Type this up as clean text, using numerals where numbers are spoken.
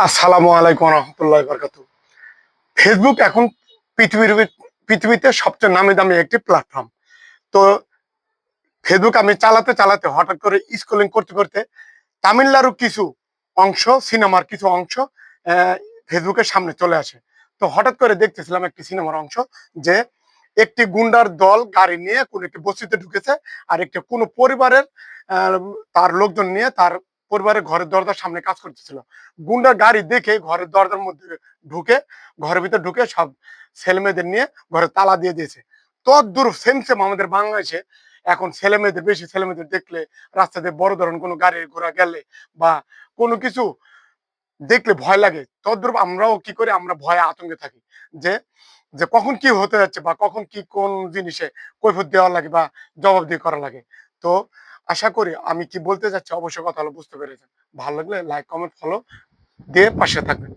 আসসালামু আলাইকুম রহমতুল্লাহ বরকাতু। ফেসবুক এখন পৃথিবীর পৃথিবীতে সবচেয়ে নামি দামি একটি প্ল্যাটফর্ম। তো ফেসবুক আমি চালাতে চালাতে হঠাৎ করে স্ক্রলিং করতে করতে তামিলনাড়ু কিছু অংশ, সিনেমার কিছু অংশ আহ, ফেসবুকের সামনে চলে আসে। তো হঠাৎ করে দেখতেছিলাম একটি সিনেমার অংশ, যে একটি গুন্ডার দল গাড়ি নিয়ে কোন একটি বস্তিতে ঢুকেছে, আর একটি কোনো পরিবারের আহ, তার লোকজন নিয়ে তার পরিবারের ঘরের দরজার সামনে কাজ করতেছিল। গুন্ডার গাড়ি দেখে ঘরের দরজার মধ্যে ঢুকে, ঘরের ভিতর ঢুকে সব ছেলে মেয়েদের নিয়ে ঘরে তালা দিয়ে দিয়েছে। তদ্দূর সেম সেম আমাদের বাংলাদেশে এখন ছেলে মেয়েদের, বেশি ছেলে মেয়েদের দেখলে রাস্তাতে বড় ধরনের কোনো গাড়ি ঘোড়া গেলে বা কোনো কিছু দেখলে ভয় লাগে, তদ্রুপ আমরাও কি করে, আমরা ভয়ে আতঙ্কে থাকি যে যে কখন কি হতে যাচ্ছে বা কখন কি কোন জিনিসে কৈফিয়ত দেওয়া লাগে বা জবাবদিহি করা লাগে। তো আশা করি আমি কি বলতে চাচ্ছি অবশ্যই কথা হলো বুঝতে পেরেছেন। ভালো লাগলে লাইক কমেন্ট ফলো দিয়ে পাশে থাকবেন।